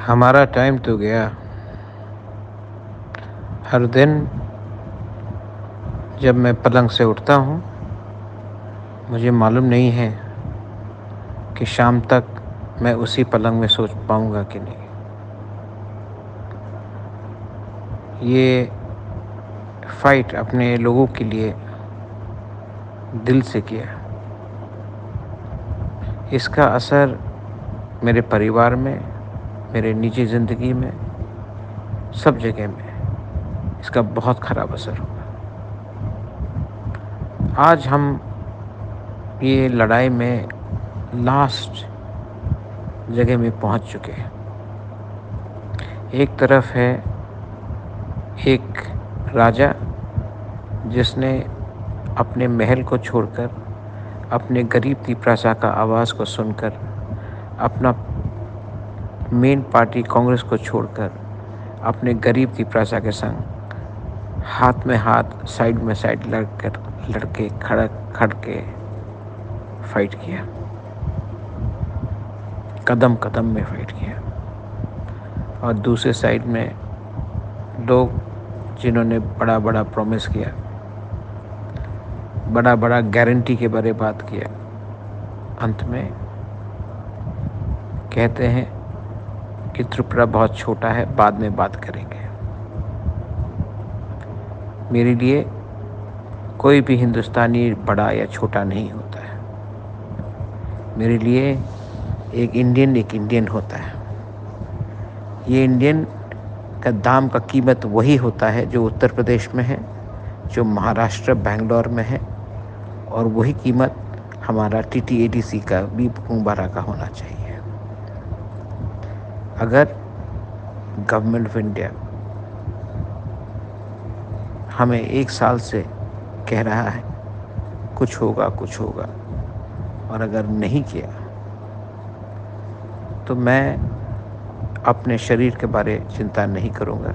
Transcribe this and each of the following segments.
हमारा टाइम तो गया। हर दिन जब मैं पलंग से उठता हूँ, मुझे मालूम नहीं है कि शाम तक मैं उसी पलंग में सो पाऊँगा कि नहीं। ये फ़ाइट अपने लोगों के लिए दिल से किया। इसका असर मेरे परिवार में, मेरे निजी ज़िंदगी में, सब जगह में इसका बहुत ख़राब असर हुआ। आज हम ये लड़ाई में लास्ट जगह में पहुंच चुके हैं। एक तरफ है एक राजा जिसने अपने महल को छोड़कर, अपने गरीब की प्रजा का आवाज़ को सुनकर, अपना मेन पार्टी कांग्रेस को छोड़कर, अपने गरीब की प्रजा के संग हाथ में हाथ, साइड में साइड लड़के खड़ के फाइट किया, कदम कदम में फाइट किया। और दूसरे साइड में लोग जिन्होंने बड़ा बड़ा प्रॉमिस किया, बड़ा बड़ा गारंटी के बारे बात किया, अंत में कहते हैं कि त्रिपुरा बहुत छोटा है, बाद में बात करेंगे। मेरे लिए कोई भी हिंदुस्तानी बड़ा या छोटा नहीं होता है। मेरे लिए एक इंडियन होता है। ये इंडियन का दाम का कीमत वही होता है जो उत्तर प्रदेश में है, जो महाराष्ट्र बेंगलोर में है, और वही कीमत हमारा TTADC का भी मुबारक का होना चाहिए। अगर गवर्नमेंट ऑफ इंडिया हमें 1 साल से कह रहा है कुछ होगा, और अगर नहीं किया तो मैं अपने शरीर के बारे चिंता नहीं करूँगा।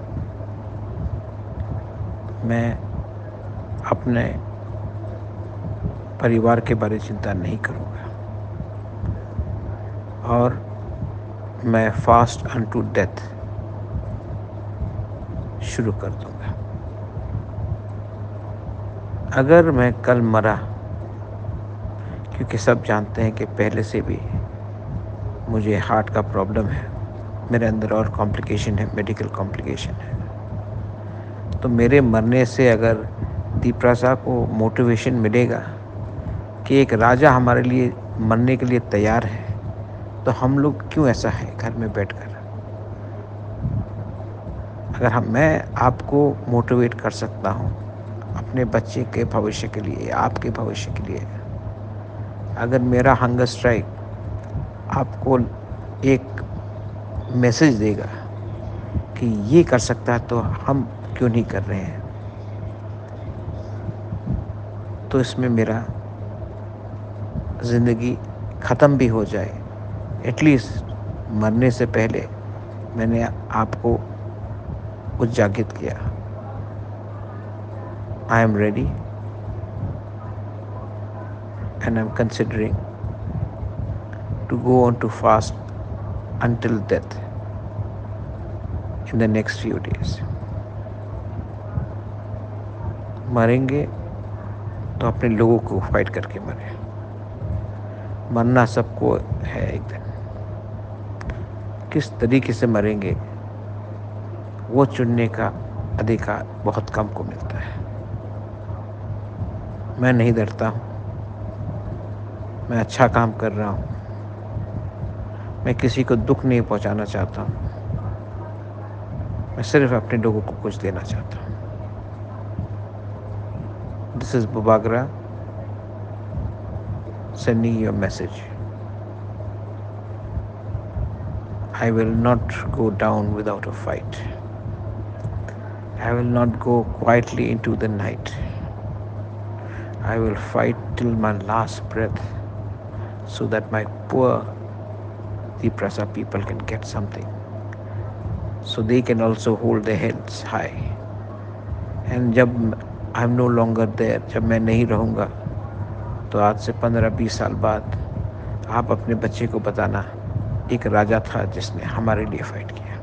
मैं अपने परिवार के बारे चिंता नहीं करूँगा, और मैं फास्ट अनटू डेथ शुरू कर दूँगा। अगर मैं कल मरा, क्योंकि सब जानते हैं कि पहले से भी मुझे हार्ट का प्रॉब्लम है, मेरे अंदर और कॉम्प्लिकेशन है, मेडिकल कॉम्प्लिकेशन है, तो मेरे मरने से अगर दीपरासा को मोटिवेशन मिलेगा कि एक राजा हमारे लिए मरने के लिए तैयार है, तो हम लोग क्यों ऐसा है घर में बैठकर। अगर मैं आपको मोटिवेट कर सकता हूँ अपने बच्चे के भविष्य के लिए, आपके भविष्य के लिए, अगर मेरा हंगर स्ट्राइक आपको एक मैसेज देगा कि ये कर सकता है तो हम क्यों नहीं कर रहे हैं, तो इसमें मेरा ज़िंदगी ख़त्म भी हो जाए, एटलीस्ट मरने से पहले मैंने आपको उजागिर किया। I am ready and I'm considering to go on to fast until death in the next few days. मरेंगे तो अपने लोगों को फाइट करके मरे। मरना सबको है एक दिन। किस तरीके से मरेंगे वो चुनने का अधिकार बहुत कम को मिलता है। मैं नहीं डरता हूँ, मैं अच्छा काम कर रहा हूँ, मैं किसी को दुख नहीं पहुँचाना चाहता हूँ, मैं सिर्फ अपने लोगों को कुछ देना चाहता हूँ। This is Bubagra sending you a message. I will not go down without a fight. I will not go quietly into the night. I will fight till my last breath so that my poor Tiprasa people can get something, so they can also hold their heads high. And जब I am no longer there, जब मैं नहीं रहूँगा, तो आज से 15-20 साल बाद आप अपने बच्चे को बताना एक राजा था जिसने हमारे लिए फाइट किया।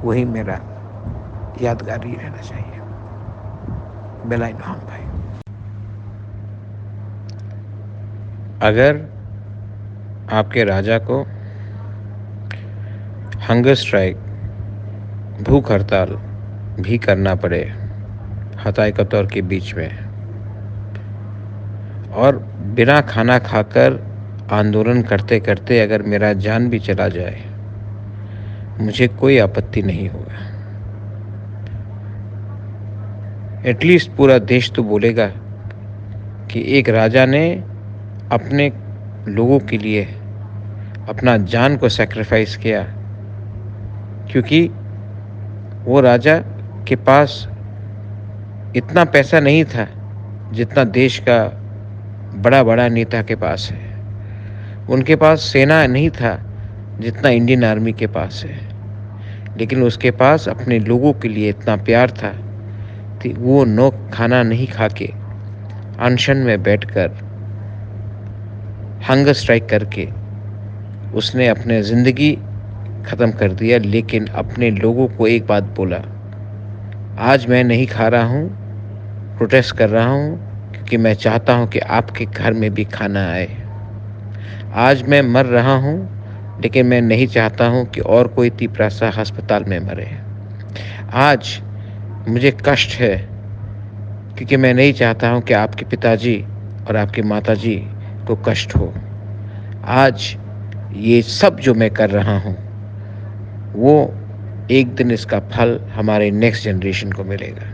वही मेरा यादगार ही रहना चाहिए। बेलाई नोहम भाई। अगर आपके राजा को हंगर स्ट्राइक, भूख हड़ताल भी करना पड़े हताए कतौर के बीच में, और बिना खाना खाकर आंदोलन करते करते अगर मेरा जान भी चला जाए, मुझे कोई आपत्ति नहीं होगा। एटलीस्ट पूरा देश तो बोलेगा कि एक राजा ने अपने लोगों के लिए अपना जान को सैक्रिफाइस किया, क्योंकि वो राजा के पास इतना पैसा नहीं था जितना देश का बड़ा बड़ा नेता के पास है। उनके पास सेना नहीं था जितना इंडियन आर्मी के पास है, लेकिन उसके पास अपने लोगों के लिए इतना प्यार था कि वो नो खाना नहीं खा के अनशन में बैठकर हंगर स्ट्राइक करके उसने अपने ज़िंदगी ख़त्म कर दिया। लेकिन अपने लोगों को एक बात बोला, आज मैं नहीं खा रहा हूँ, प्रोटेस्ट कर रहा हूँ, क्योंकि मैं चाहता हूँ कि आपके घर में भी खाना आए। आज मैं मर रहा हूँ, लेकिन मैं नहीं चाहता हूँ कि और कोई तिपरासा अस्पताल में मरे। आज मुझे कष्ट है, क्योंकि मैं नहीं चाहता हूँ कि आपके पिताजी और आपकी माताजी को कष्ट हो। आज ये सब जो मैं कर रहा हूँ, वो एक दिन इसका फल हमारे नेक्स्ट जनरेशन को मिलेगा।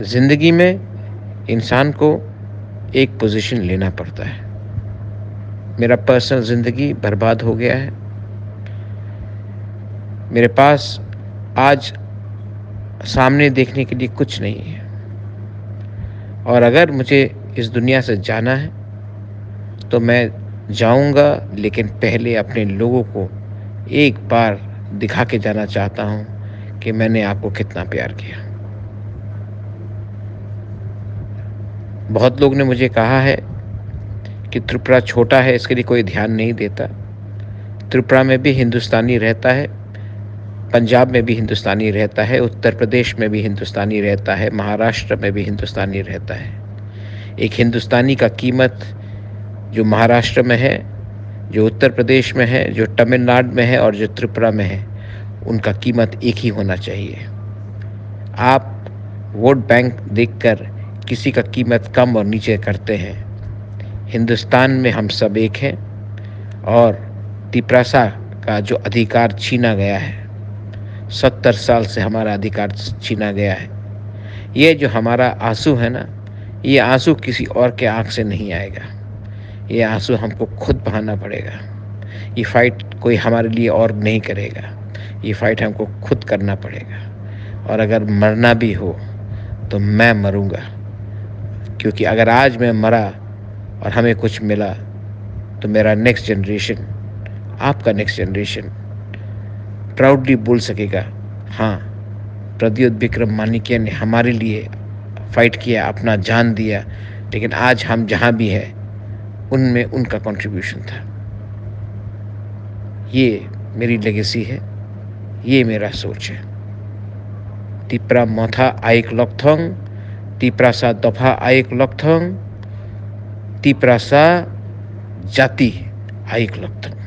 ज़िंदगी में इंसान को एक पोजीशन लेना पड़ता है। मेरा पर्सनल ज़िंदगी बर्बाद हो गया है। मेरे पास आज सामने देखने के लिए कुछ नहीं है, और अगर मुझे इस दुनिया से जाना है तो मैं जाऊंगा, लेकिन पहले अपने लोगों को एक बार दिखा के जाना चाहता हूं कि मैंने आपको कितना प्यार किया। बहुत लोग ने मुझे कहा है कि त्रिपुरा छोटा है, इसके लिए कोई ध्यान नहीं देता। त्रिपुरा में भी हिंदुस्तानी रहता है, पंजाब में भी हिंदुस्तानी रहता है, उत्तर प्रदेश में भी हिंदुस्तानी रहता है, महाराष्ट्र में भी हिंदुस्तानी रहता है। एक हिंदुस्तानी का कीमत जो महाराष्ट्र में है, जो उत्तर प्रदेश में है, जो तमिलनाडु में है और जो त्रिपुरा में है, उनका कीमत एक ही होना चाहिए। आप वोट बैंक देखकर किसी का कीमत कम और नीचे करते हैं। हिंदुस्तान में हम सब एक हैं, और तिपरासा का जो अधिकार छीना गया है, 70 साल से हमारा अधिकार छीना गया है। ये जो हमारा आंसू है ना, ये आंसू किसी और के आंख से नहीं आएगा। ये आंसू हमको खुद बहाना पड़ेगा। ये फाइट कोई हमारे लिए और नहीं करेगा, ये फाइट हमको खुद करना पड़ेगा। और अगर मरना भी हो तो मैं मरूंगा, क्योंकि अगर आज मैं मरा और हमें कुछ मिला तो मेरा नेक्स्ट जनरेशन, आपका नेक्स्ट जनरेशन प्राउडली बोल सकेगा, हाँ, प्रद्योत विक्रम मानिक्य ने हमारे लिए फाइट किया, अपना जान दिया, लेकिन आज हम जहाँ भी हैं उनमें उनका कंट्रीब्यूशन था। ये मेरी लेगेसी है, ये मेरा सोच है। तिप्रा मथा आइक लकथोंग, तिप्रासा दफा आइक लकथोंग, तिप्रासा जाति आइक लकथोंग।